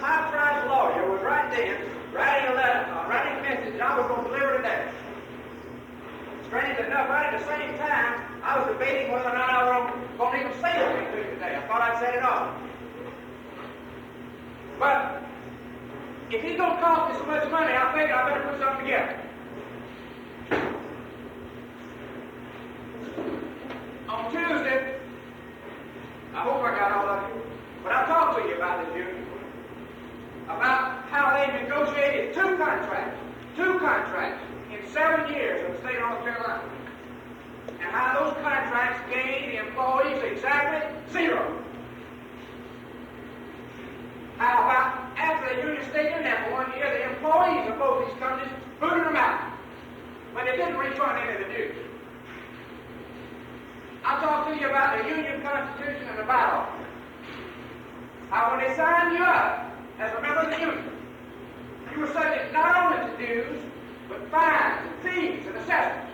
high-priced lawyer was right then writing a letter, writing a message that I was going to deliver today. Strange enough, right at the same time, I was debating whether or not I was going to even say anything to you today. I thought I'd said it all. But if he's going to cost me so much money, I figured I better put something together. On Tuesday, I hope I got all of you, but I'll talk to you about this union, about how they negotiated two contracts in 7 years in the state of North Carolina, and how those contracts gave the employees exactly zero. How about after the union stayed in there for 1 year, the employees of both these companies booted them out, but they didn't refund any of the dues. I'll talk to you about the union constitution and the bylaws. How when they signed you up as a member of the union, you were subject not only to dues, but fines and fees and assessments.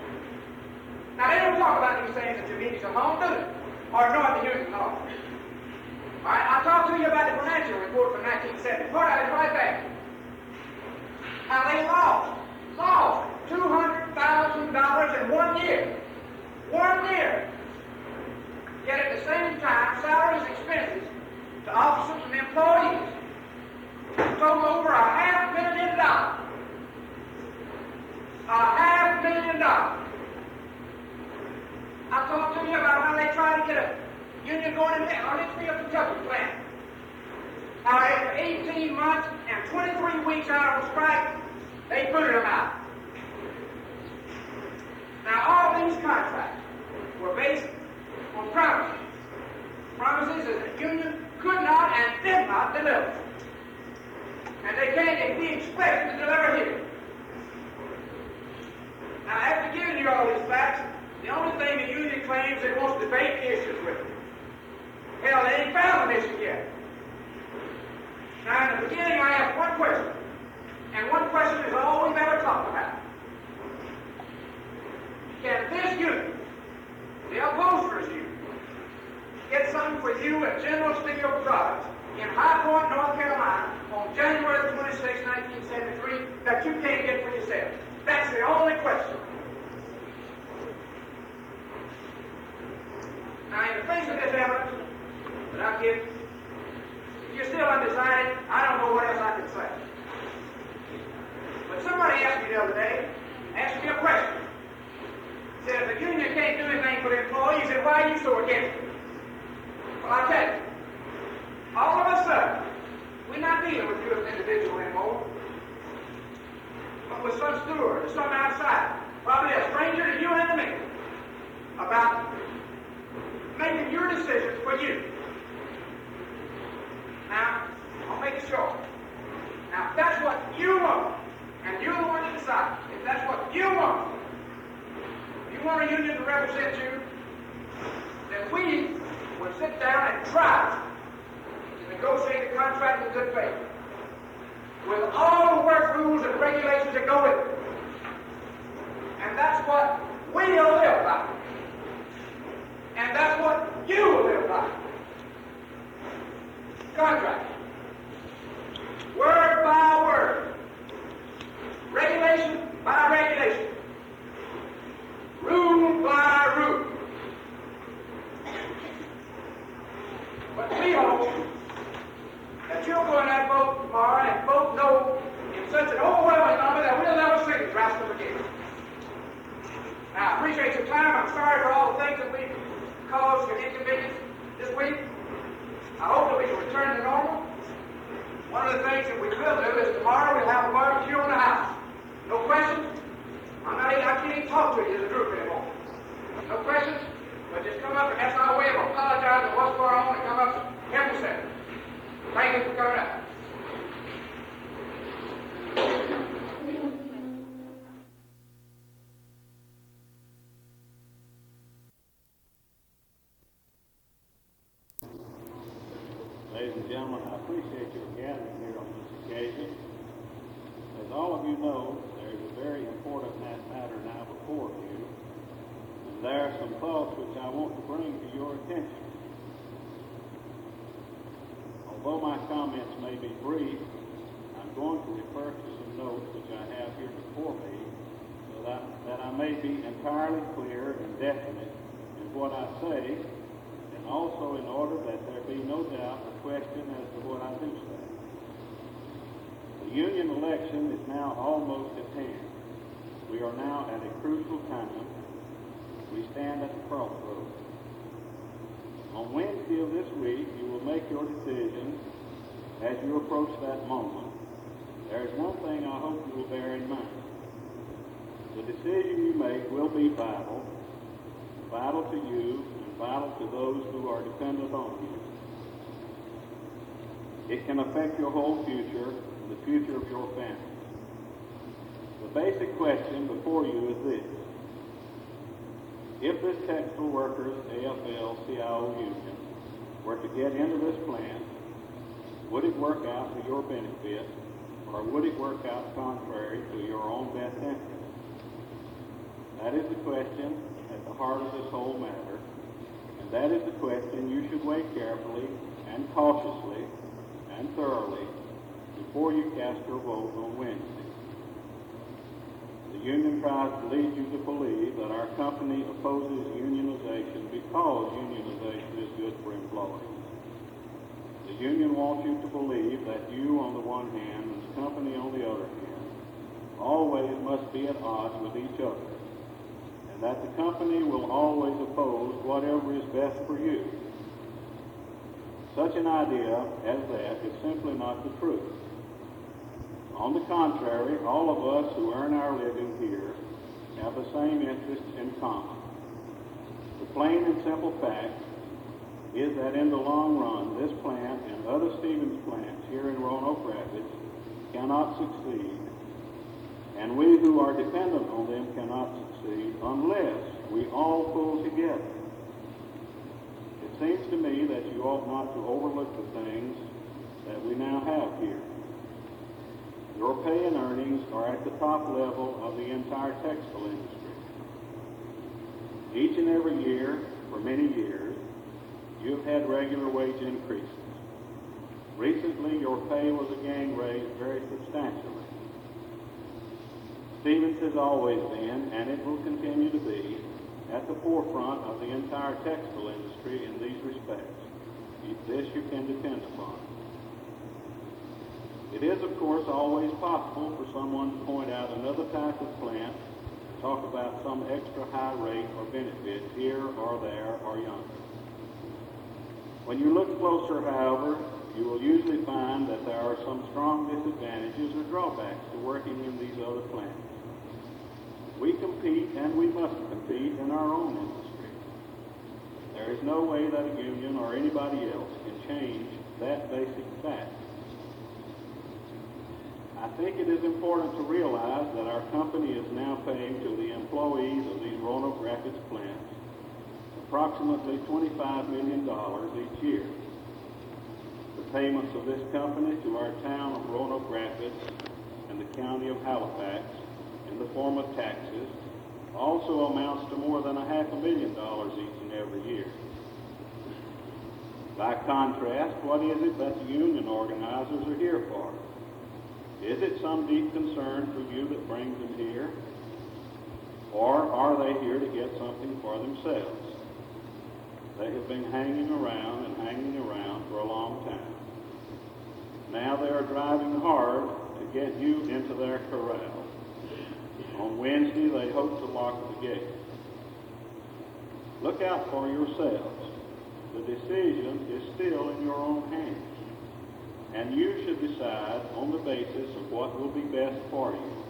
Now they don't talk about these things that you need to home, do they? Or ignore the union law. Alright, I'll talk to you about the financial report from 1970. Part of it right there. How they lost $200,000 in 1 year. 1 year. Yet at the same time, salaries and expenses to officers and employees total over $500,000. $500,000. I'll talk to you about how they tried to get a union going in there on this field Kentucky plant. How after 18 months and 23 weeks out on strike, they booted them out. Now all these contracts were based on promises. Promises that the union could not and did not deliver. And they can't be expected to deliver here. Now, after giving you all these facts, the only thing the union claims it wants to debate issues with. Hell, they ain't found an issue yet. Now, in the beginning, I asked one question. And one question is all we've ever talked about. Can this union, the upholsterers union, get something for you at General Steel Products in High Point, North Carolina on January 26, 1973 that you can't get for yourself? That's the only question. Now, in the face of this evidence that I've given, if you're still undecided, I don't know what else I can say. But somebody asked me the other day, asked me a question. Said, if the union can't do anything for the employees, then why are you so against it? Well, I tell you, all of a sudden, we're not dealing with you as an individual anymore, but with some steward or some outsider, probably a stranger to you and to me, about making your decisions for you. Now, I'll make it short. Now, if that's what you want, and you're the one to decide, if that's what you want, you want a union to represent you, then we would sit down and try to negotiate the contract in good faith, with all the work rules and regulations that go with it. And that's what we'll live by. And that's what you will live by. Contract. Word by word. Regulation by regulation. Rule by rule. But we hope that you'll go in that boat tomorrow and both know in such an overwhelming number that we'll never see the rascal again. Now, I appreciate your time. I'm sorry for all the things that we've caused you inconvenience this week. I hope that we can return to normal. One of the things that we will do is tomorrow we'll have a barbecue in the house. No questions? I can't even talk to you as a group anymore. No questions? But just come up, and that's our way of apologizing for what's going on, and come up and help us out. Thank you for coming up. Ladies and gentlemen, I appreciate your gathering here on this occasion. As all of you know, there is a very important matter now before you, and there are some thoughts which I want to bring to your attention. Although my comments may be brief, I'm going to refer to some notes which I have here before me so that I may be entirely clear and definite in what I say, and also in order that there be no doubt or question as to what I do say. The union election is now almost at hand. We are now at a crucial time. We stand at the crossroads. On Wednesday of this week, you will make your decision as you approach that moment. There is one thing I hope you will bear in mind. The decision you make will be vital to you and vital to those who are dependent on you. It can affect your whole future and the future of your family. The basic question before you is this. If this textile workers AFL-CIO union were to get into this plant, would it work out for your benefit, or would it work out contrary to your own best interest? That is the question at the heart of this whole matter, and that is the question you should weigh carefully and cautiously and thoroughly before you cast your vote on Wednesday. The union tries to lead you to believe that our company opposes unionization because unionization is good for employees. The union wants you to believe that you on the one hand and the company on the other hand always must be at odds with each other, and that the company will always oppose whatever is best for you. Such an idea as that is simply not the truth. On the contrary, all of us who earn our living here have the same interests in common. The plain and simple fact is that in the long run, this plant and other Stevens plants here in Roanoke Rapids cannot succeed, and we who are dependent on them cannot succeed unless we all pull together. It seems to me that you ought not to overlook the things that we now have here. Your pay and earnings are at the top level of the entire textile industry. Each and every year, for many years, you've had regular wage increases. Recently, your pay was again raised very substantially. Stevens has always been, and it will continue to be, at the forefront of the entire textile industry in these respects. This you can depend upon. It is, of course, always possible for someone to point out another type of plant, talk about some extra high rate or benefit here or there or yonder. When you look closer, however, you will usually find that there are some strong disadvantages or drawbacks to working in these other plants. We compete, and we must compete, in our own industry. There is no way that a union or anybody else can change that basic fact. I think it is important to realize that our company is now paying to the employees of these Roanoke Rapids plants approximately $25 million each year. The payments of this company to our town of Roanoke Rapids and the county of Halifax in the form of taxes also amounts to more than $500,000 each and every year. By contrast, what is it that the union organizers are here for? Is it some deep concern for you that brings them here? Or are they here to get something for themselves? They have been hanging around for a long time. Now they are driving hard to get you into their corral. On Wednesday, they hope to lock the gate. Look out for yourselves. The decision is still in your own hands. And you should decide on the basis of what will be best for you,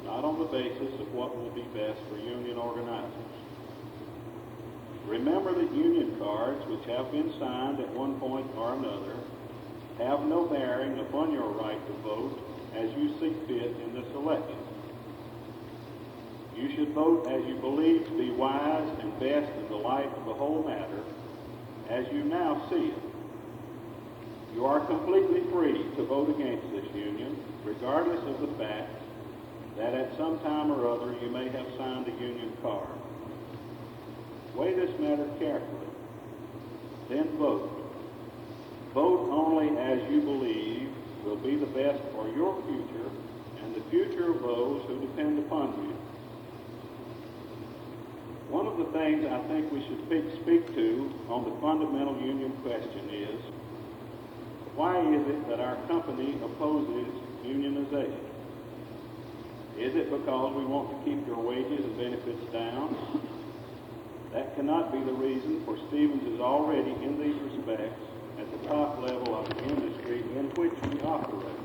not on the basis of what will be best for union organizers. Remember that union cards, which have been signed at one point or another, have no bearing upon your right to vote as you see fit in this election. You should vote as you believe to be wise and best in the light of the whole matter, as you now see it. You are completely free to vote against this union, regardless of the fact that at some time or other you may have signed a union card. Weigh this matter carefully. Then vote. Vote only as you believe will be the best for your future and the future of those who depend upon you. One of the things I think we should speak to on the fundamental union question is, why is it that our company opposes unionization? Is it because we want to keep your wages and benefits down? That cannot be the reason, for Stevens is already, in these respects, at the top level of the industry in which we operate.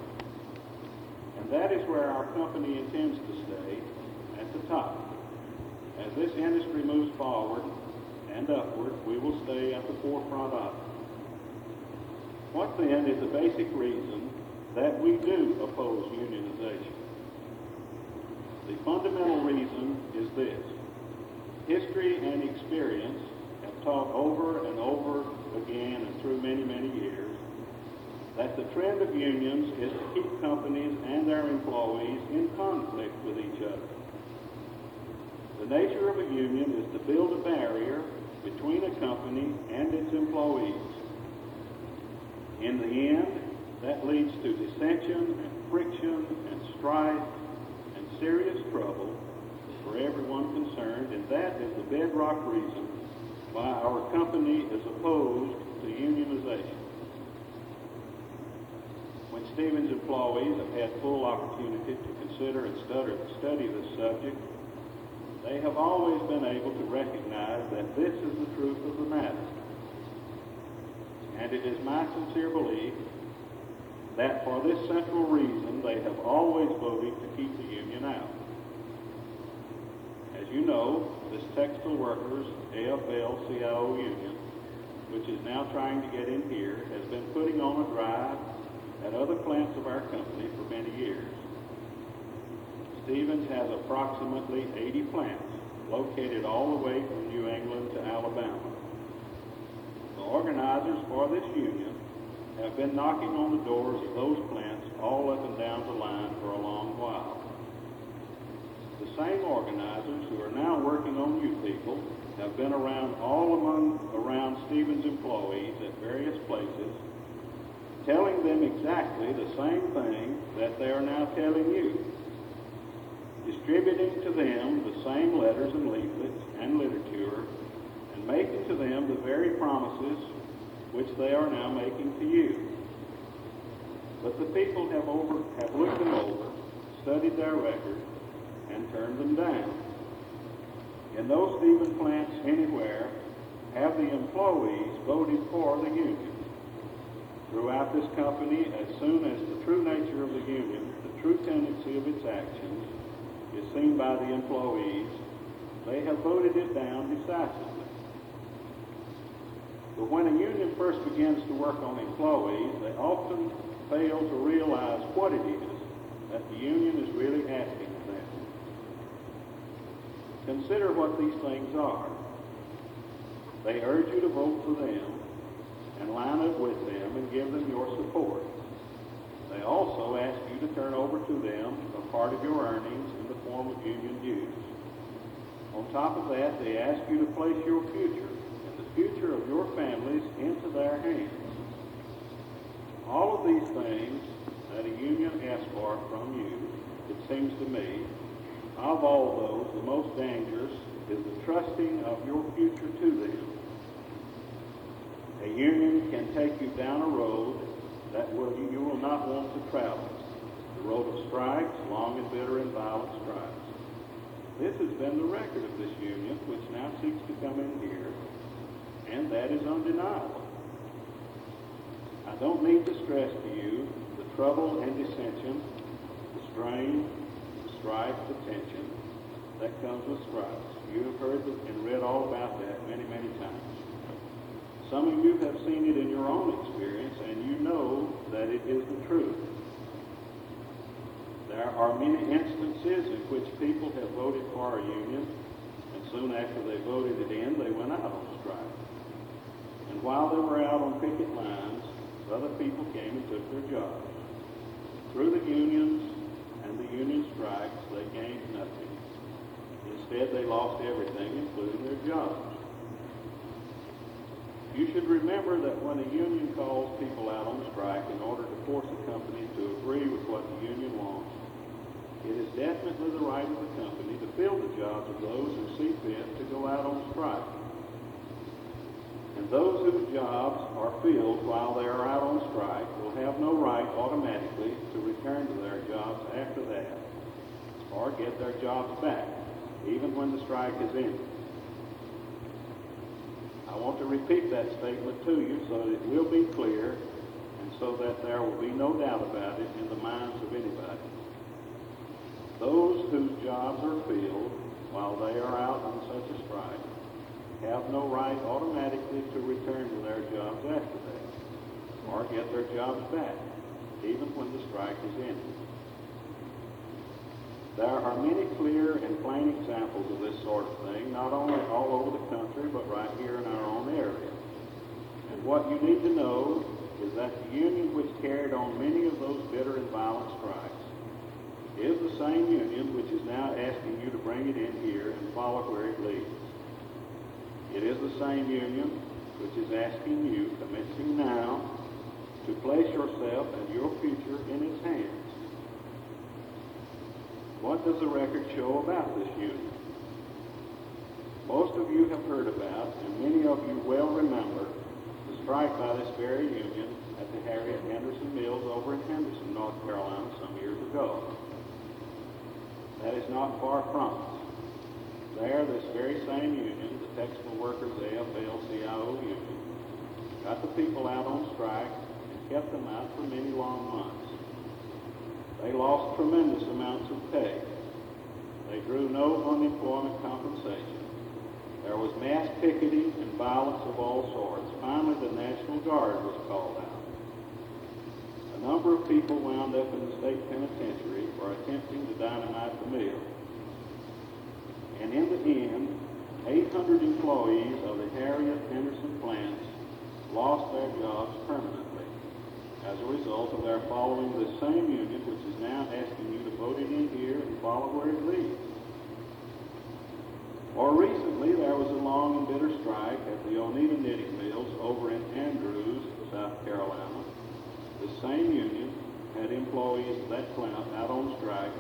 And that is where our company intends to stay, at the top. As this industry moves forward and upward, we will stay at the forefront of it. What then is the basic reason that we do oppose unionization? The fundamental reason is this. History and experience have taught over and over again and through many, many years that the trend of unions is to keep companies and their employees in conflict with each other. The nature of a union is to build a barrier between a company and its employees. In the end, that leads to dissension and friction and strife and serious trouble for everyone concerned, and that is the bedrock reason why our company is opposed to unionization. When Stevens employees have had full opportunity to consider and study this subject, they have always been able to recognize that this is the truth of the matter. And it is my sincere belief that for this central reason they have always voted to keep the union out. As you know, this Textile Workers AFL-CIO union, which is now trying to get in here, has been putting on a drive at other plants of our company for many years. Stevens has approximately 80 plants located all the way from New England to Alabama. The organizers for this union have been knocking on the doors of those plants all up and down the line for a long while. The same organizers who are now working on you people have been around around Stevens employees at various places, telling them exactly the same thing that they are now telling you, distributing to them the same letters and leaflets and literature, and making to them the very promises which they are now making to you. But the people have looked them over, studied their record, and turned them down. In those Stevens plants anywhere, have the employees voted for the union? Throughout this company, as soon as the true nature of the union, the true tendency of its actions, is seen by the employees, they have voted it down decisively. But when a union first begins to work on employees, they often fail to realize what it is that the union is really asking of them. Consider what these things are. They urge you to vote for them and line up with them and give them your support. They also ask you to turn over to them a part of your earnings in the form of union dues. On top of that, they ask you to place your future and the future of your families into their hands. All of these things that a union asks for from you, it seems to me, of all those, the most dangerous is the trusting of your future to them. A union can take you down a road that you will not want to travel, the road of strikes, long and bitter and violent strikes. This has been the record of this union, which now seeks to come in here, and that is undeniable. I don't need to stress to you the trouble and dissension, the strain, the strife, the tension that comes with strikes. You have heard and read all about that many, many times. Some of you have seen it in your own experience, and you know that it is the truth. There are many instances in which people have voted for a union, and soon after they voted it in, they went out on strike. And while they were out on picket lines, other people came and took their jobs. Through the unions and the union strikes, they gained nothing. Instead, they lost everything, including their jobs. You should remember that when a union calls people out on strike in order to force a company right of the company to fill the jobs of those who see fit to go out on strike. And those whose jobs are filled while they are out on strike will have no right automatically to return to their jobs after that or get their jobs back, even when the strike is ended. I want to repeat that statement to you so that it will be clear and so that there will be no doubt about it in the minds of anybody. Those whose jobs are filled while they are out on such a strike have no right automatically to return to their jobs after that or get their jobs back, even when the strike is ended. There are many clear and plain examples of this sort of thing, not only all over the country, but right here in our own area. And what you need to know is that the union which carried on many of those bitter and violent strikes is the same union which is now asking you to bring it in here and follow where it leads. It is the same union which is asking you, commencing now, to place yourself and your future in its hands. What does the record show about this union? Most of you have heard about, and many of you well remember, the strike by this very union at the Harriet Henderson Mills over in Henderson, North Carolina, some years ago. That is not far from us. There, this very same union, the Textile Workers AFL-CIO union, got the people out on strike and kept them out for many long months. They lost tremendous amounts of pay. They drew no unemployment compensation. There was mass picketing and violence of all sorts. Finally, the National Guard was called out. A number of people wound up in the state penitentiary for attempting to dynamite the mill. And in the end, 800 employees of the Harriet Henderson plants lost their jobs permanently as a result of their following the same union which is now asking you to vote it in here and follow where it leads. More recently, there was a long and bitter strike at the Oneida Knitting Mills over in Andrews, South Carolina. The same union had employees of that plant out on strike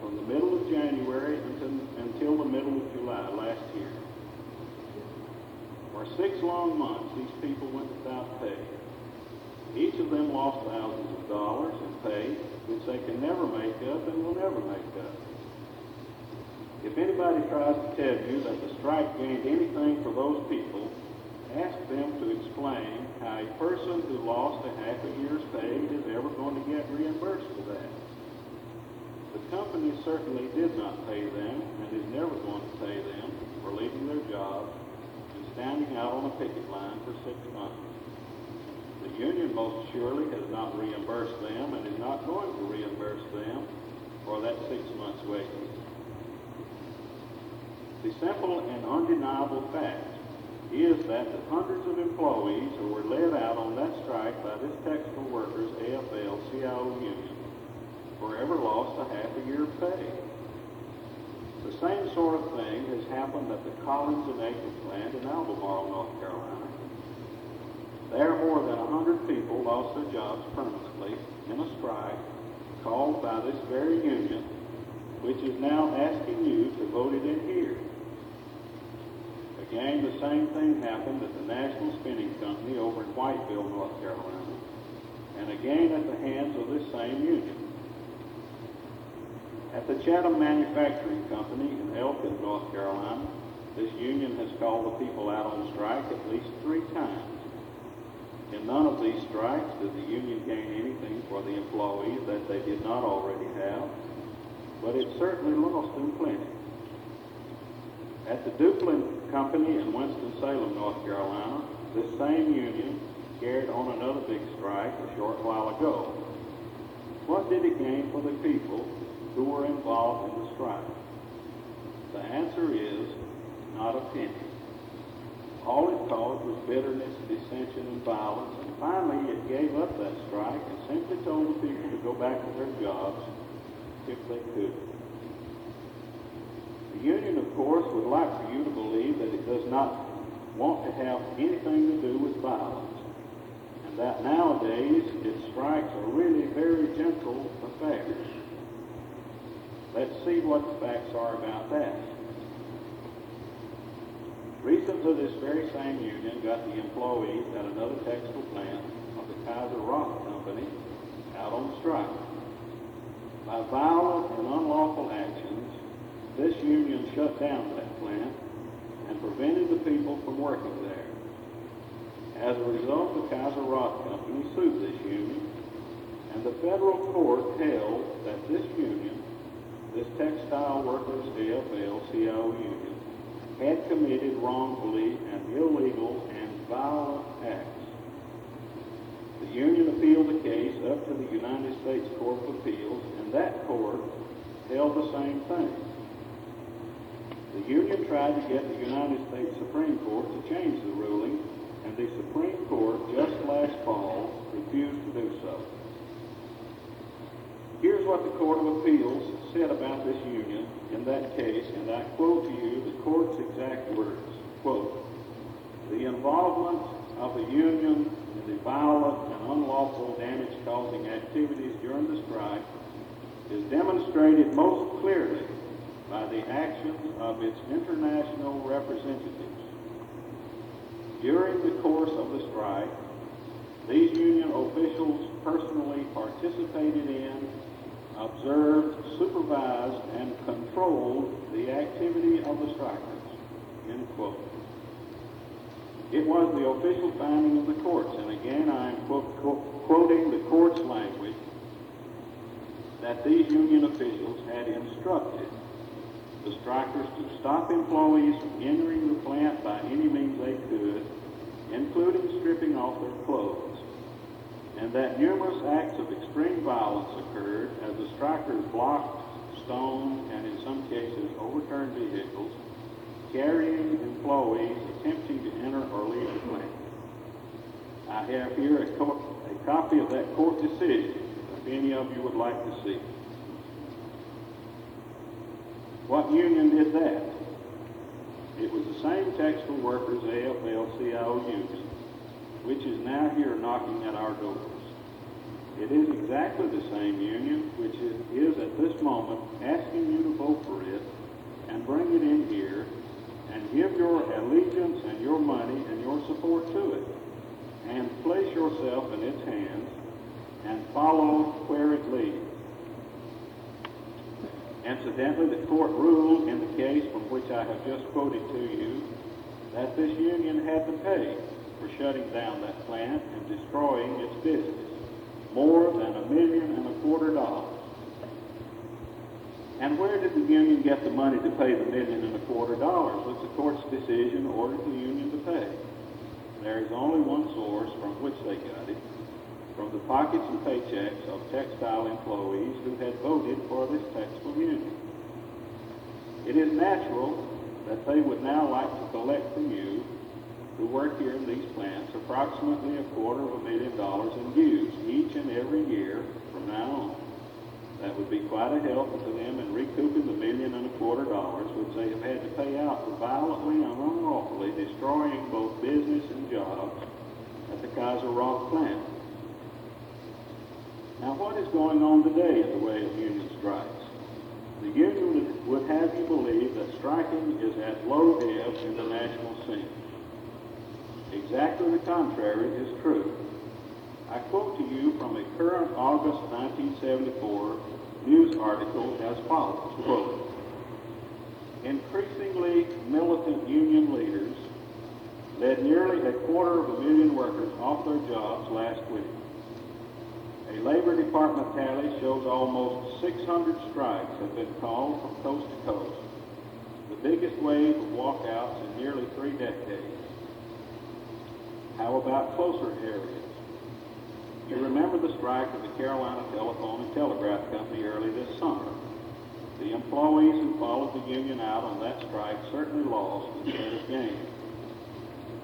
from the middle of January until the middle of July last year. For 6 long months, these people went without pay. Each of them lost thousands of dollars in pay, which they can never make up and will never make up. If anybody tries to tell you that the strike gained anything for those people, ask them to explain how a person who lost a half a year's pay is ever going to get reimbursed for that. The company certainly did not pay them and is never going to pay them for leaving their jobs and standing out on a picket line for 6 months. The union most surely has not reimbursed them and is not going to reimburse them for that 6 months' wages. The simple and undeniable fact is that the hundreds of employees who were led out on that strike by this Textile Workers AFL-CIO union forever lost a half a year of pay. The same sort of thing has happened at the Collins and Aiken plant in Albemarle, North Carolina. There, more than 100 people lost their jobs permanently in a strike called by this very union, which is now asking you to vote it in here. Again, the same thing happened at the National Spinning Company over in Whiteville, North Carolina, and again at the hands of this same union. At the Chatham Manufacturing Company in Elkins, North Carolina, this union has called the people out on strike at least 3 times. In none of these strikes did the union gain anything for the employees that they did not already have, but it certainly lost them plenty. At the Duplin Company in Winston-Salem, North Carolina, this same union carried on another big strike a short while ago. What did it gain for the people who were involved in the strike? The answer is not a penny. All it caused was bitterness, dissension, and violence, and finally it gave up that strike and simply told the people to go back to their jobs if they could. The union, of course, would like for you to believe that it does not want to have anything to do with violence, and that nowadays its strikes are really very gentle affairs. Let's see what the facts are about that. Recently, this very same union got the employees at another textile plant of the Kaiser Rock Company out on strike. By violent and unlawful actions, this union shut down that plant and prevented the people from working there. As a result, the Kaiser Rock Company sued this union, and the federal court held that this union, this Textile Workers AFL-CIO union, had committed wrongfully and illegal and violent acts. The union appealed the case up to the United States Court of Appeals, and that court held the same thing. The union tried to get the United States Supreme Court to change the ruling, and the Supreme Court just last fall refused to do so. Here's what the Court of Appeals said about this union in that case, and I quote to you the court's exact words. Quote, "The involvement of the union in the violent and unlawful damage-causing activities during the strike is demonstrated most clearly by the actions of its international representatives. During the course of the strike, these union officials personally participated in, observed, supervised, and controlled the activity of the strikers." End quote. It was the official finding of the courts, and again I am quoting the court's language, that these union officials had instructed the strikers to stop employees from entering the plant by any means they could, including stripping off their clothes, and that numerous acts of extreme violence occurred as the strikers blocked, stoned, and in some cases overturned vehicles, carrying employees attempting to enter or leave the plant. I have here a copy of that court decision, if any of you would like to see. What union did that? It was the same Textile Workers AFL-CIO union, which is now here knocking at our doors. It is exactly the same union which is at this moment asking you to vote for it and bring it in here and give your allegiance and your money and your support to it, and place yourself in its hands and follow where it leads. Incidentally, the court ruled in the case from which I have just quoted to you that this union had to pay for shutting down that plant and destroying its business, more than $1.25 million. And where did the union get the money to pay the $1.25 million? Was the court's decision ordered the union to pay. There is only one source from which they got it, from the pockets and paychecks of textile employees who had voted for this textile union. It is natural that they would now like to collect from you, who work here in these plants, approximately $250,000 in dues each and every year from now on. That would be quite a help to them in recouping the $1.25 million which they have had to pay out for violently and unlawfully destroying both business and jobs at the Kaiser Rock plant. Now, what is going on today in the way of union strikes? The union would have you believe that striking is at low ebb in the national scene. Exactly the contrary is true. I quote to you from a current August 1974 news article as follows, quote, "Increasingly militant union leaders led nearly 250,000 workers off their jobs last week. A Labor Department tally shows almost 600 strikes have been called from coast to coast, the biggest wave of walkouts in nearly 3 decades. How about closer areas? You remember the strike of the Carolina Telephone and Telegraph Company early this summer. The employees who followed the union out on that strike certainly lost instead of gained.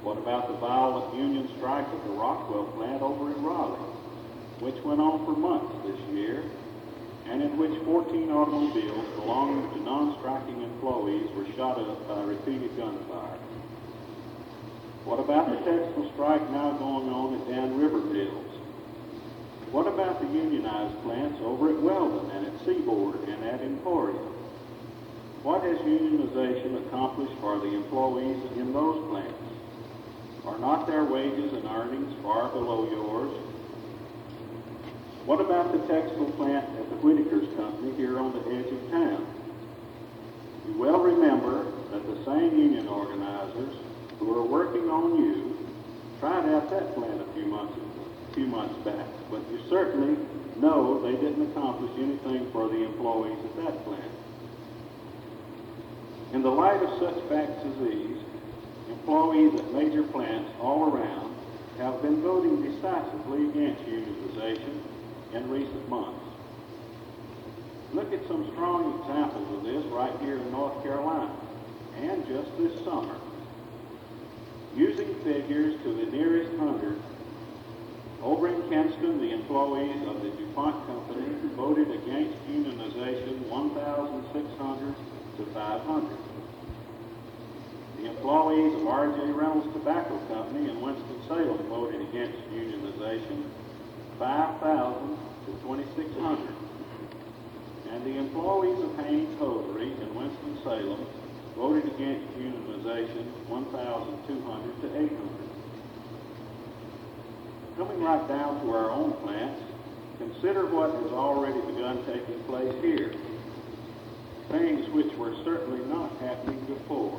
What about the violent union strike at the Rockwell plant over in Raleigh, which went on for months this year, and in which 14 automobiles belonging to non-striking employees were shot up by repeated gunfire? What about the textile strike now going on at Dan River Mills? What about the unionized plants over at Weldon and at Seaboard and at Emporia? What has unionization accomplished for the employees in those plants? Are not their wages and earnings far below yours? What about the textile plant at the Whitaker's company here on the edge of town? You well remember that the same union organizers who are working on you tried out that plant a few months back, but you certainly know they didn't accomplish anything for the employees at that plant. In the light of such facts as these, employees at major plants all around have been voting decisively against unionization in recent months. Look at some strong examples of this right here in North Carolina, and just this summer. Using figures to the nearest 100, over in Kinston, the employees of the DuPont Company voted against unionization 1,600 to 500. The employees of R.J. Reynolds Tobacco Company in Winston-Salem voted against unionization 5,000 to 2,600. And the employees of Haynes Hosiery in Winston-Salem voted against unionization 1,200 to 800. Coming right down to our own plants, consider what has already begun taking place here. Things which were certainly not happening before.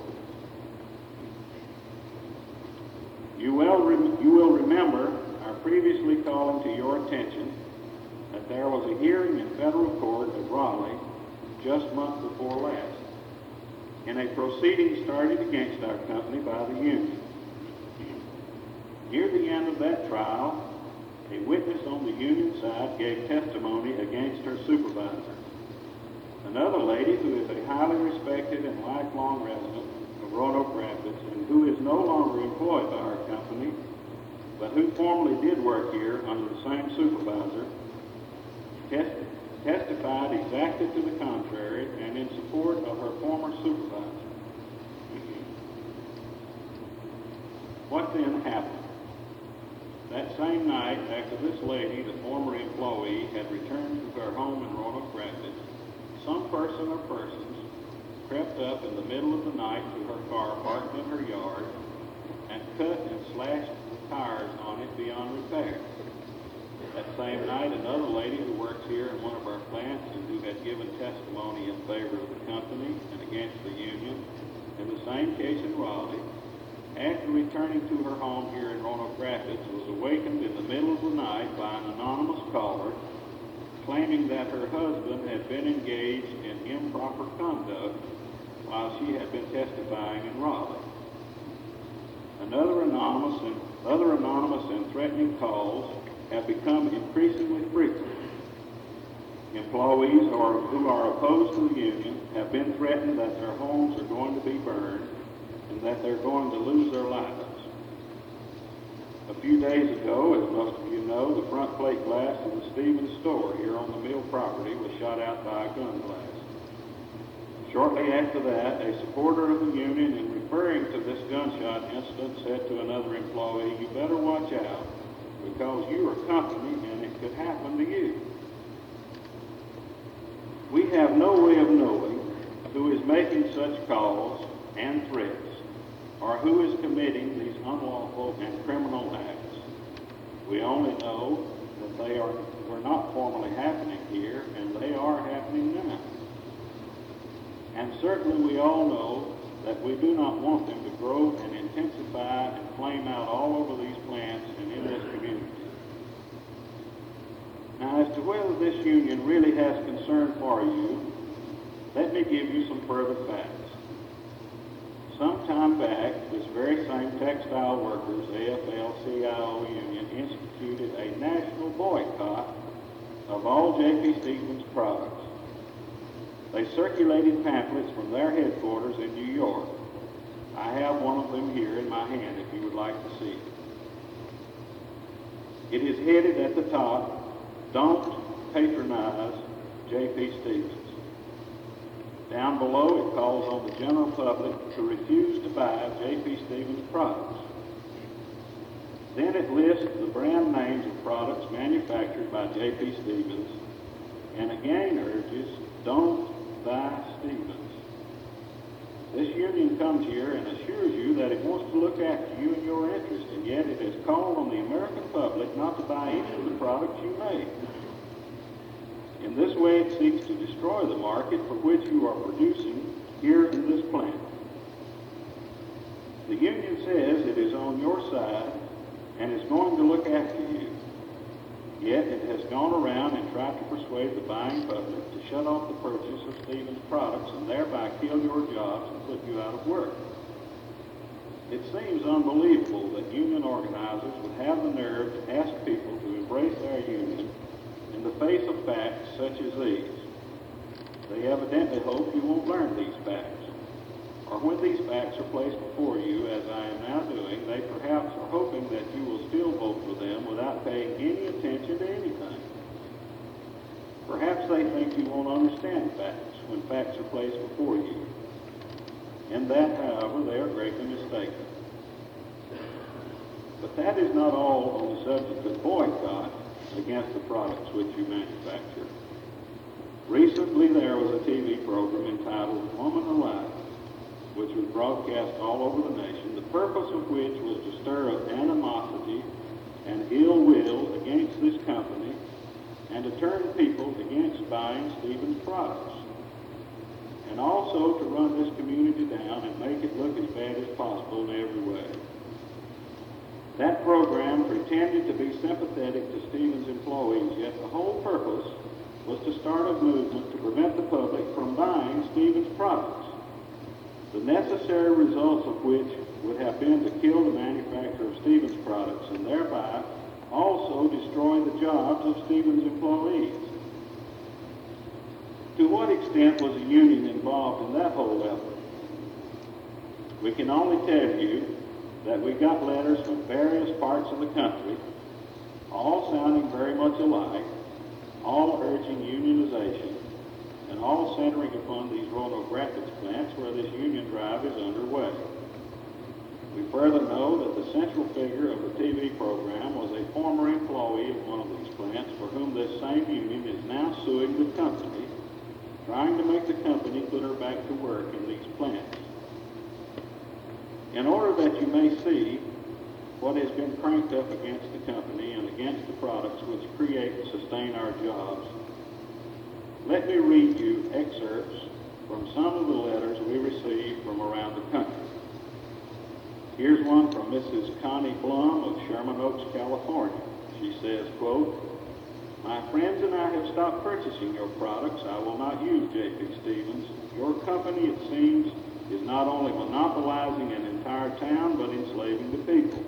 You will remember our previously calling to your attention that there was a hearing in federal court at Raleigh just months before last, in a proceeding started against our company by the union. Near the end of that trial, a witness on the union side gave testimony against her supervisor. Another lady who is a highly respected and lifelong resident of Roanoke Rapids and who is no longer employed by our company, but who formerly did work here under the same supervisor, testified exactly to the contrary and in support of her former supervisor. What then happened? That same night, after this lady, the former employee, had returned to her home in Roanoke Rapids, some person or persons crept up in the middle of the night to her car parked in her yard and cut and slashed the tires on it beyond repair. That same night, another lady who works here in one of our plants and who had given testimony in favor of the company and against the union in the same case in Raleigh, after returning to her home here in Roanoke Rapids, was awakened in the middle of the night by an anonymous caller claiming that her husband had been engaged in improper conduct while she had been testifying in Raleigh. Other anonymous and threatening calls have become increasingly frequent. Employees who are opposed to the union have been threatened that their homes are going to be burned and that they're going to lose their lives. A few days ago, as most of you know, the front plate glass of the Stevens store here on the mill property was shot out by a gun blast. Shortly after that, a supporter of the union, in referring to this gunshot incident, said to another employee, "You better watch out, because you are company and it could happen to you." We have no way of knowing who is making such calls and threats, or who is committing these unlawful and criminal acts. We only know that they were not formerly happening here, and they are happening now. And certainly we all know that we do not want them to grow and intensify and flame out all over these plants and in this community. Now, as to whether this union really has concern for you, let me give you some further facts. Some time back, this very same textile workers AFL-CIO union instituted a national boycott of all J.P. Stevens products. They circulated pamphlets from their headquarters in New York. I have one of them here in my hand if you would like to see it. It is headed at the top, "Don't patronize J.P. Stevens." Down below, it calls on the general public to refuse to buy J.P. Stevens products. Then it lists the brand names of products manufactured by J.P. Stevens, and again urges, don't buy Stevens. This union comes here and assures you that it wants to look after you and your interests, and yet it has called on the American public not to buy any of the products you make. In this way, it seeks to destroy the market for which you are producing here in this plant. The union says it is on your side and is going to look after you. Yet it has gone around and tried to persuade the buying public to shut off the purchase of Stevens products and thereby kill your jobs and put you out of work. It seems unbelievable that union organizers would have the nerve to ask people to embrace their union in the face of facts such as these. They evidently hope you won't learn these facts. Or when these facts are placed before you, as I am now doing, they perhaps are hoping that you will still vote for them without paying any attention to anything. Perhaps they think you won't understand facts when facts are placed before you. In that, however, they are greatly mistaken. But that is not all on the subject of boycott against the products which you manufacture. Recently, there was a TV program entitled Woman Alive, which was broadcast all over the nation, the purpose of which was to stir up animosity and ill will against this company and to turn people against buying Stevens products, and also to run this community down and make it look as bad as possible in every way. That program pretended to be sympathetic to Stevens employees, yet the whole purpose was to start a movement to prevent the public from buying Stevens products, the necessary results of which would have been to kill the manufacture of Stevens products and thereby also destroy the jobs of Stevens employees. To what extent was the union involved in that whole effort? We can only tell you that we got letters from various parts of the country, all sounding very much alike, all urging unionization, and all centering upon these Roanoke Rapids plants where this union drive is underway. We further know that the central figure of the TV program was a former employee of one of these plants for whom this same union is now suing the company, trying to make the company put her back to work in these plants. In order that you may see what has been cranked up against the company and against the products which create and sustain our jobs, let me read you excerpts from some of the letters we received from around the country. Here's one from Mrs. Connie Blum of Sherman Oaks, California. She says, quote, "My friends and I have stopped purchasing your products. I will not use J.P. Stevens. Your company, it seems, is not only monopolizing an entire town, but enslaving the people."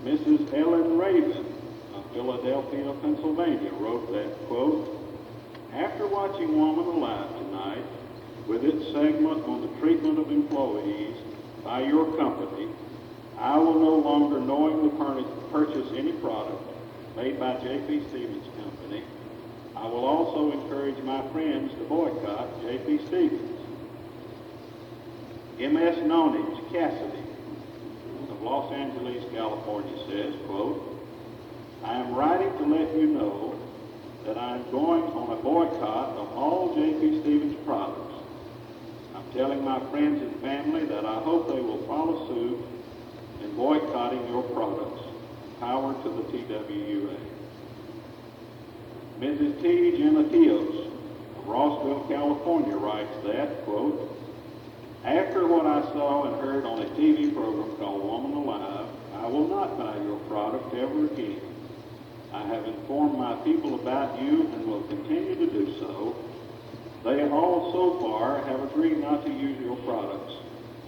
Mrs. Ellen Raven of Philadelphia, Pennsylvania wrote that, quote, "After watching Woman Alive tonight, with its segment on the treatment of employees by your company, I will no longer knowingly purchase any product made by J.P. Stevens Company. I will also encourage my friends to boycott J.P. Stevens." M.S. Nonage Cassidy of Los Angeles, California says, quote, "I am writing to let you know that I am going on a boycott of all J.P. Stevens products. I'm telling my friends and family that I hope they will follow suit in boycotting your products. Power to the TWUA." Mrs. T. Genatios of Rossville, California writes that, quote, "After what I saw and heard on a TV program called Woman Alive, I will not buy your product ever again. I have informed my people about you and will continue to do so. They all so far have agreed not to use your products.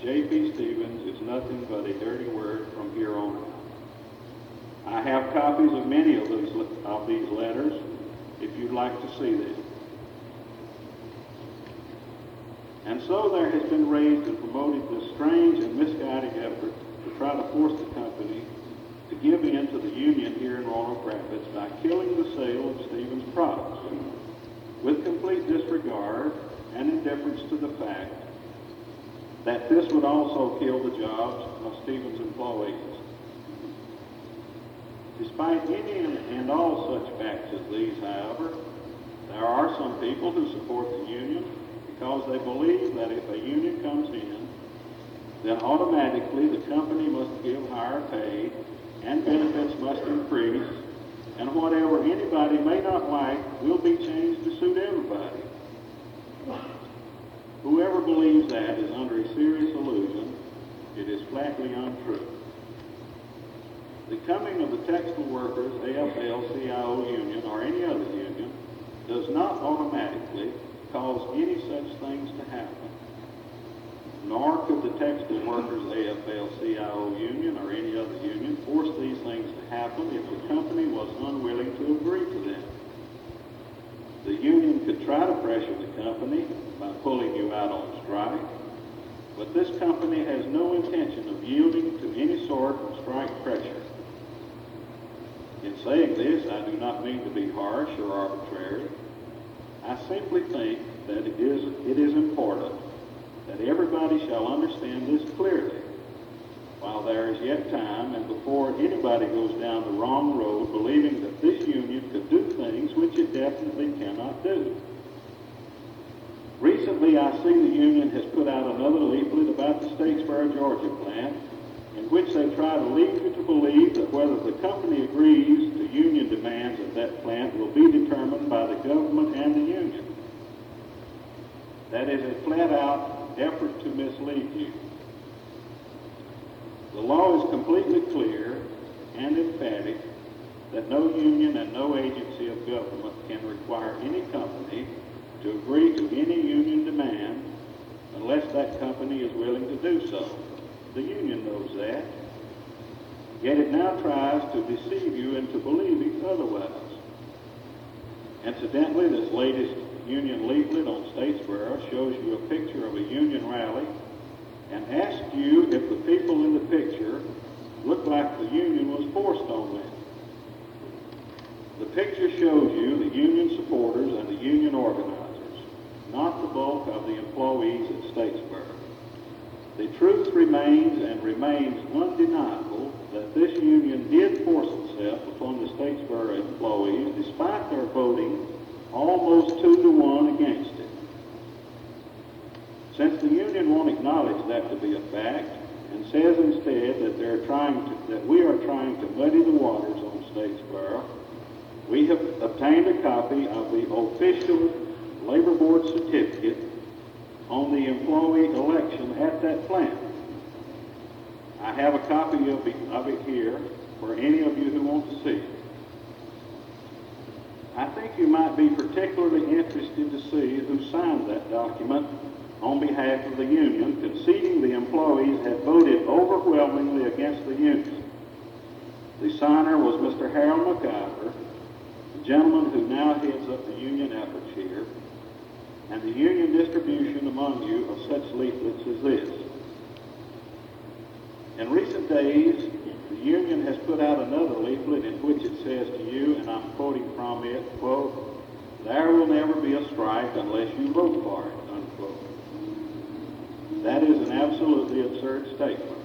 J.P. Stevens is nothing but a dirty word from here on out." I have copies of many of these letters if you'd like to see them. And so there has been raised and promoted this strange and misguided effort to try to force the company to give in to the union here in Roanoke Rapids by killing the sale of Stevens products, with complete disregard and indifference to the fact that this would also kill the jobs of Stevens employees. Despite any and all such facts as these, however, there are some people who support the union because they believe that if a union comes in, then automatically the company must give higher pay and benefits must increase, and whatever anybody may not like will be changed to suit everybody. Whoever believes that is under a serious illusion. It is flatly untrue. The coming of the Textile Workers AFL-CIO union or any other union does not automatically cause any such things to happen. Nor could the Textile Workers AFL-CIO union or any other union force these things to happen if the company was unwilling to agree to them. The union could try to pressure the company by pulling you out on strike, but this company has no intention of yielding to any sort of strike pressure. In saying this, I do not mean to be harsh or arbitrary. I simply think that it is important that everybody shall understand this clearly while there is yet time and before anybody goes down the wrong road believing that this union could do things which it definitely cannot do. Recently, I see the union has put out another leaflet about the Statesboro, Georgia plant, in which they try to lead you to believe that whether the company agrees to union demands at that plant will be determined by the government and the union. That is a flat-out effort to mislead you. The law is completely clear and emphatic that no union and no agency of government can require any company to agree to any union demand unless that company is willing to do so. The union knows that, yet it now tries to deceive you into believing otherwise. Incidentally, this latest union leaflet on Statesboro shows you a picture of a union rally and asks you if the people in the picture look like the union was forced on them. The picture shows you the union supporters and the union organizers, not the bulk of the employees at Statesboro. The truth remains and remains undeniable that this union did force itself upon the Statesboro employees despite their voting almost 2-to-1 against it. Since the union won't acknowledge that to be a fact and says instead that we are trying to muddy the waters on Statesboro, we have obtained a copy of the official Labor Board certificate on the employee election at that plant. I have a copy of it here for any of you who want to see it. I think you might be particularly interested to see who signed that document on behalf of the union, conceding the employees had voted overwhelmingly against the union. The signer was Mr. Harold McIver, the gentleman who now heads up the union efforts here, and the union distribution among you of such leaflets as this. In recent days, the union has put out another leaflet in which it says to you, and I'm quoting from it, quote, "There will never be a strike unless you vote for it," unquote. That is an absolutely absurd statement.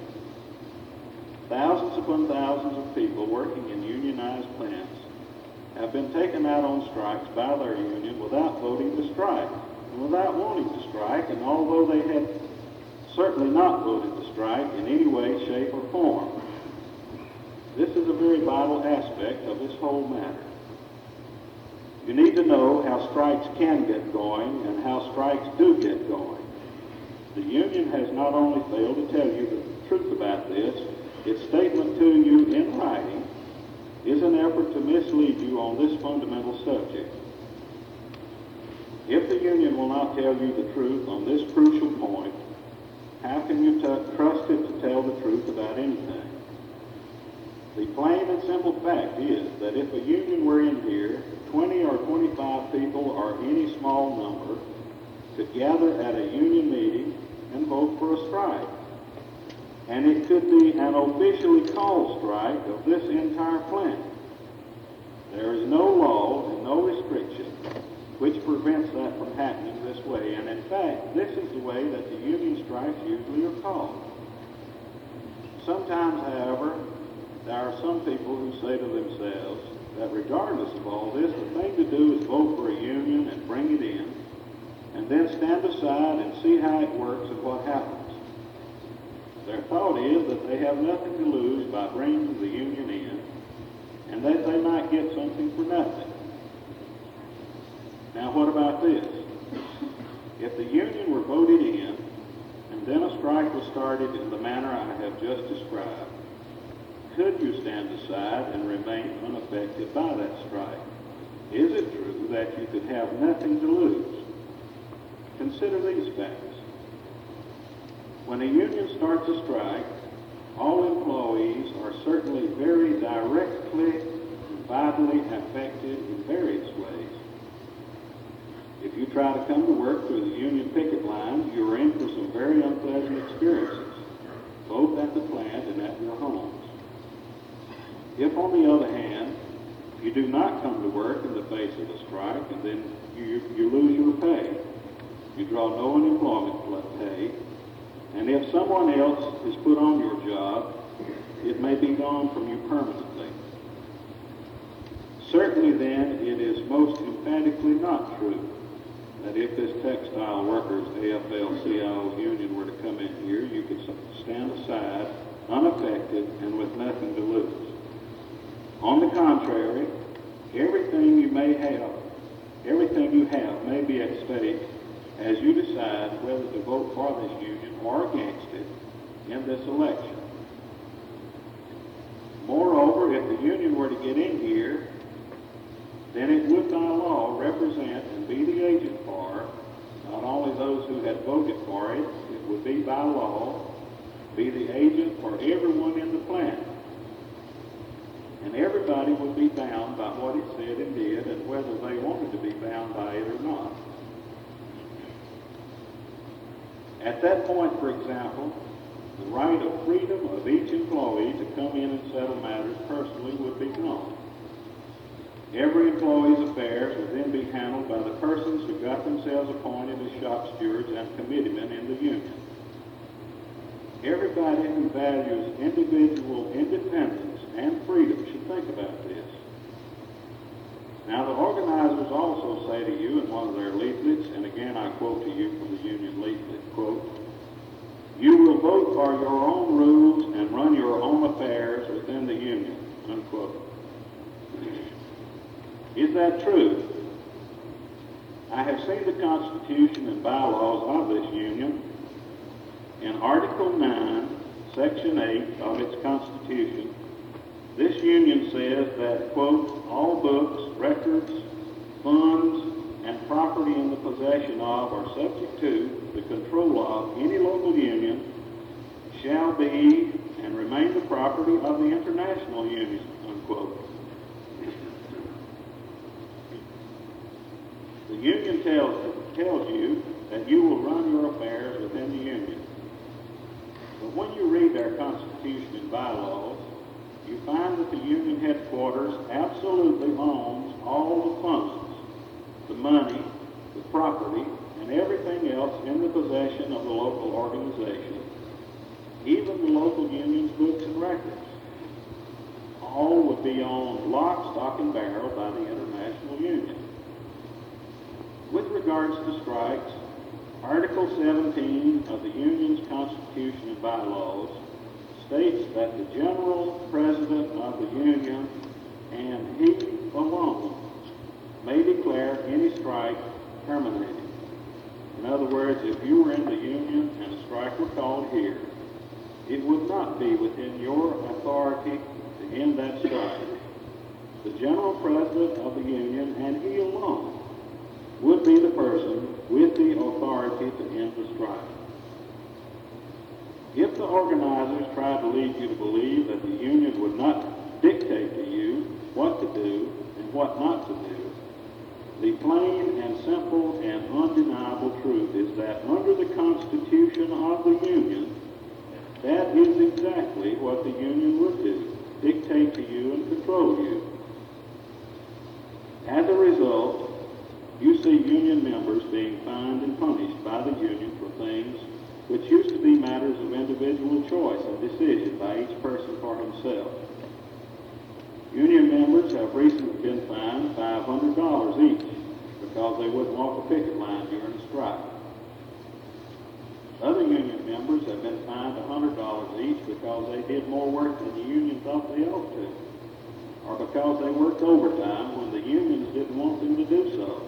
Thousands upon thousands of people working in unionized plants have been taken out on strikes by their union without voting to strike and without wanting to strike, and although they had certainly not voted to strike in any way, shape, or form. This is a very vital aspect of this whole matter. You need to know how strikes can get going and how strikes do get going. The union has not only failed to tell you the truth about this, its statement to you in writing is an effort to mislead you on this fundamental subject. If the union will not tell you the truth on this crucial point, how can you trust it to tell the truth about anything? The plain and simple fact is that if a union were in here, 20 or 25 people or any small number could gather at a union meeting and vote for a strike. And it could be an officially called strike of this entire plant. There is no law and no restriction which prevents that from happening this way. And in fact, this is the way that the union strikes usually are called. Sometimes, however, there are some people who say to themselves that regardless of all this, the thing to do is vote for a union and bring it in, and then stand aside and see how it works and what happens. Their thought is that they have nothing to lose by bringing the union in, and that they might get something for nothing. Now what about this? If the union were voted in, and then a strike was started in the manner I have just described, could you stand aside and remain unaffected by that strike? Is it true that you could have nothing to lose? Consider these facts. When a union starts a strike, all employees are certainly very directly and vitally affected in various ways. If you try to come to work through the union picket lines, you are in for some very unpleasant experiences, both at the plant and at your homes. If, on the other hand, you do not come to work in the face of a strike, and then you lose your pay, you draw no unemployment pay, and if someone else is put on your job, it may be gone from you permanently. Certainly then, it is most emphatically not true that if this textile workers AFL-CIO union were to come in here, you could stand aside, unaffected, and with nothing to lose. On the contrary, everything you have may be at stake as you decide whether to vote for this union or against it in this election. Moreover, if the union were to get in here, then it would by law represent and be the agent for not only those who had voted for it, it would be by law be the agent for everyone in the plant. And everybody would be bound by what it said and did, and whether they wanted to be bound by it or not. At that point, for example, the right of freedom of each employee to come in and settle matters personally would be gone. Every employee's affairs would then be handled by the persons who got themselves appointed as shop stewards and committeemen in the union. Everybody who values individual independence and freedom should think about this. Now, the organizers also say to you in one of their leaflets, and again I quote to you from the union leaflet, quote, "You will vote for your own rules and run your own affairs within the union," unquote. Is that true? I have seen the Constitution and bylaws of this union. In Article 9, Section 8 of its Constitution, this union says that, quote, "all books, records, funds, and property in the possession of or subject to the control of any local union shall be and remain the property of the international union," unquote. The union tells you that you will run your affairs within the union. But when you read their Constitution and bylaws, you find that the union headquarters absolutely owns all the funds, the money, the property, and everything else in the possession of the local organization, even the local union's books and records. All would be owned lock, stock, and barrel by the international union. With regards to strikes, Article 17 of the union's Constitution and bylaws states that the general president of the union and he alone may declare any strike terminated. In other words, if you were in the union and a strike were called here, it would not be within your authority to end that strike. The general president of the union and he alone would be the person with the authority to end the strike. If the organizers tried to lead you to believe that the union would not dictate to you what to do and what not to do, the plain and simple and undeniable truth is that under the Constitution of the union, that is exactly what the union would do, dictate to you and control you. As a result, you see union members being fined and punished by the union for things which used to be matters of individual choice and decision by each person for himself. Union members have recently been fined $500 each because they wouldn't walk a picket line during a strike. Other union members have been fined $100 each because they did more work than the union thought they ought to, or because they worked overtime when the unions didn't want them to do so.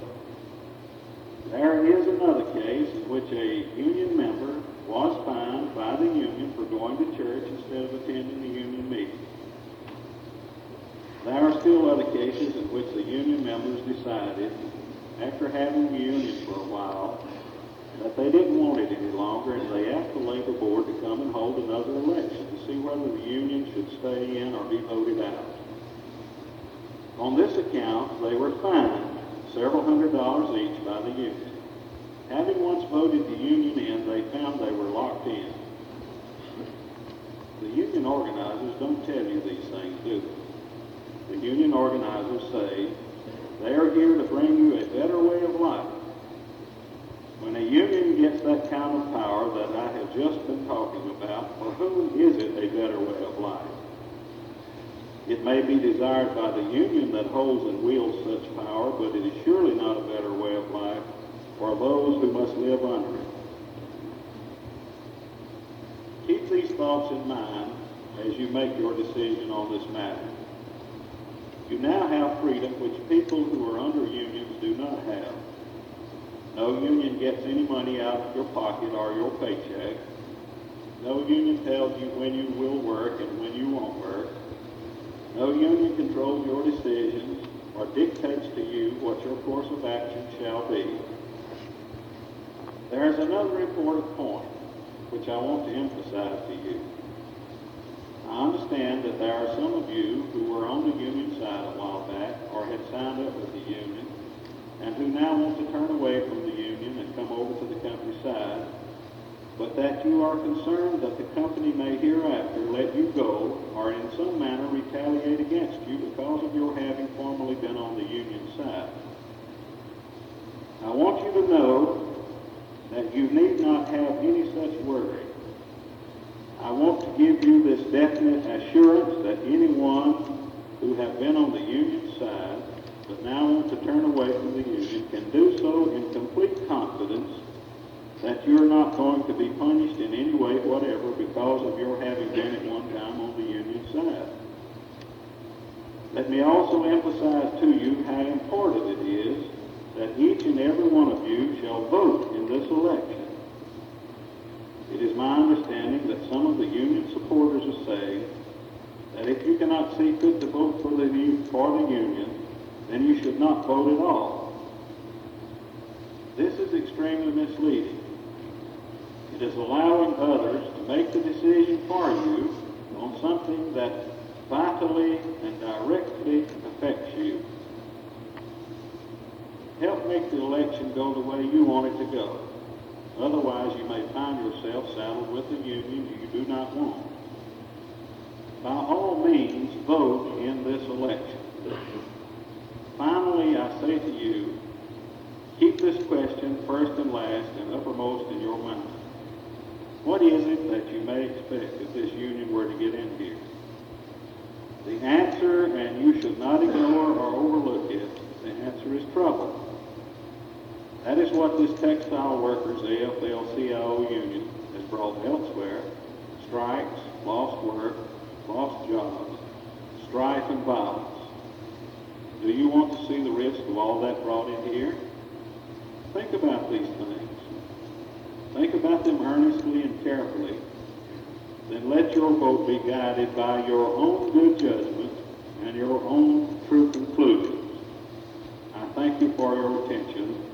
There is another case in which a union member was fined by the union for going to church instead of attending the union meeting. There are still other cases in which the union members decided, after having the union for a while, that they didn't want it any longer, and they asked the labor board to come and hold another election to see whether the union should stay in or be voted out. On this account, they were fined several $100s each by the union. Having once voted the union in, they found they were locked in. The union organizers don't tell you these things, do they? The union organizers say they are here to bring you a better way of life. When a union gets that kind of power that I have just been talking about, for whom is it a better way of life? It may be desired by the union that holds and wields such power, but it is surely not a better way of life for those who must live under it. Keep these thoughts in mind as you make your decision on this matter. You now have freedom which people who are under unions do not have. No union gets any money out of your pocket or your paycheck. No union tells you when you will work and when you won't work. No union controls your decisions or dictates to you what your course of action shall be. There is another important point which I want to emphasize to you. I understand that there are some of you who were on the union side a while back or had signed up with the union and who now want to turn away from the union and come over to the company side, but that you are concerned that the company may hereafter let you go or in some manner retaliate against you because of your having formerly been on the union side. I want you to know that you need not have any such worry. I want to give you this definite assurance that anyone who have been on the union side but now want to turn away from the union can do so in complete confidence that you're not going to be punished in any way whatever because of your having been at one time on the union side. Let me also emphasize to you how important it is that each and every one of you shall vote in this election. It is my understanding that some of the union supporters are saying that if you cannot see fit to vote for the union, then you should not vote at all. This is extremely misleading. It is allowing others to make the decision for you on something that vitally and directly affects you. Help make the election go the way you want it to go. Otherwise, you may find yourself saddled with a union you do not want. By all means, vote in this election. Finally, I say to you, keep this question first and last and uppermost in your mind. What is it that you may expect if this union were to get in here? The answer, and you should not ignore or overlook it, the answer is trouble. That is what this textile workers AFL-CIO union has brought elsewhere: strikes, lost work, lost jobs, strife, and violence. Do you want to see the risk of all that brought in here? Think about these things. Think about them earnestly and carefully. Then let your vote be guided by your own good judgment and your own true conclusions. I thank you for your attention.